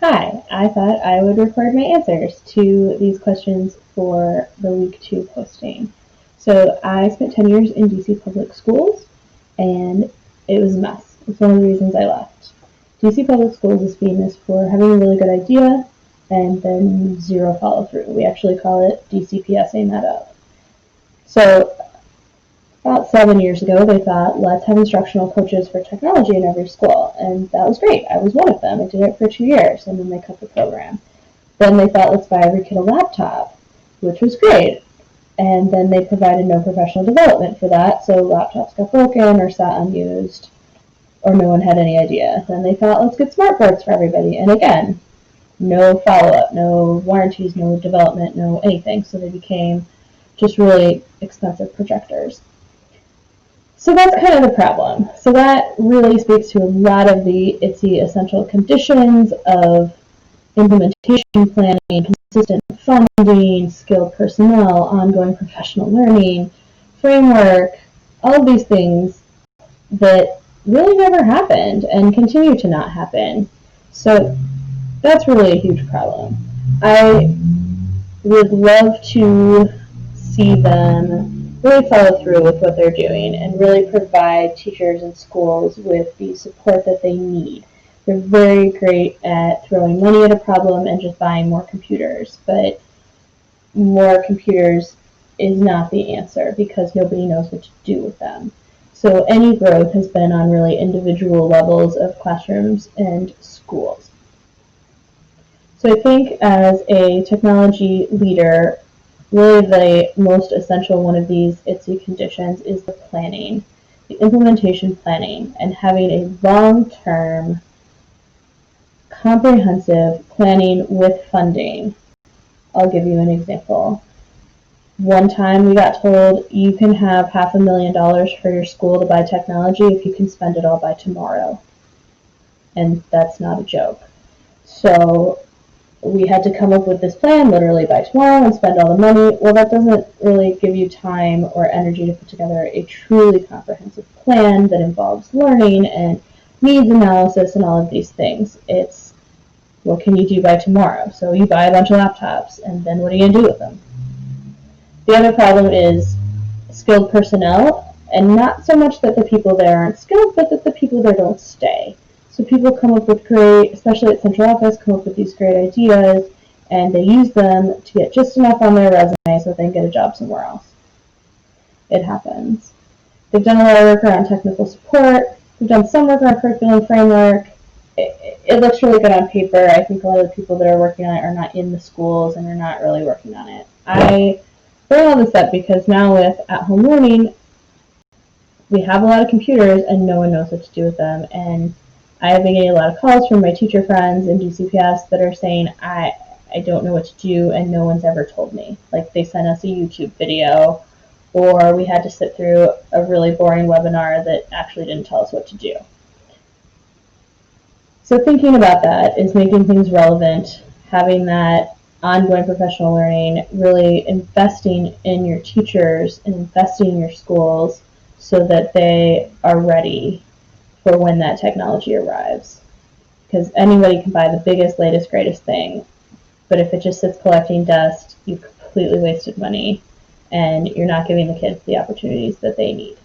Hi, I thought I would record my answers to these questions for the week 2 posting. So I spent 10 years in DC public schools and it was a mess. It's one of the reasons I left. DC public schools is famous for having a really good idea and then zero follow through. We actually call it DCPSing that up. So about 7 years ago, they thought, let's have instructional coaches for technology in every school. And that was great. I was one of them. I did it for 2 years, and then they cut the program. Then they thought, let's buy every kid a laptop, which was great. And then they provided no professional development for that, so laptops got broken or sat unused, or no one had any idea. Then they thought, let's get smartboards for everybody. And again, no follow-up, no warranties, no development, no anything. So they became just really expensive projectors. So that's kind of the problem. So that really speaks to a lot of the ITSE essential conditions of implementation planning, consistent funding, skilled personnel, ongoing professional learning, framework, all of these things that really never happened and continue to not happen. So that's really a huge problem. I would love to see them really follow through with what they're doing and really provide teachers and schools with the support that they need. They're very great at throwing money at a problem and just buying more computers, but more computers is not the answer because nobody knows what to do with them. So any growth has been on really individual levels of classrooms and schools. So I think as a technology leader, really the most essential one of these ITSE conditions is the planning, the implementation planning, and having a long-term, comprehensive planning with funding. I'll give you an example. One time we got told you can have $500,000 for your school to buy technology if you can spend it all by tomorrow. And that's not a joke. So we had to come up with this plan literally by tomorrow and spend all the money. Well, that doesn't really give you time or energy to put together a truly comprehensive plan that involves learning and needs analysis and all of these things. It's what can you do by tomorrow? So you buy a bunch of laptops, and then what are you going to do with them? The other problem is skilled personnel, and not so much that the people there aren't skilled, but that the people there don't stay. So people come up with great, especially at central office, come up with these great ideas, and they use them to get just enough on their resume so they can get a job somewhere else. It happens. They've done a lot of work around technical support. They've done some work around curriculum framework. It looks really good on paper. I think a lot of the people that are working on it are not in the schools and are not really working on it. I bring all this up because now with at-home learning, we have a lot of computers and no one knows what to do with them. And I have been getting a lot of calls from my teacher friends in DCPS that are saying, I don't know what to do and no one's ever told me. Like they sent us a YouTube video or we had to sit through a really boring webinar that actually didn't tell us what to do. So thinking about that is making things relevant, having that ongoing professional learning, really investing in your teachers and investing in your schools so that they are ready for when that technology arrives. Because anybody can buy the biggest, latest, greatest thing, but if it just sits collecting dust, you've completely wasted money and you're not giving the kids the opportunities that they need.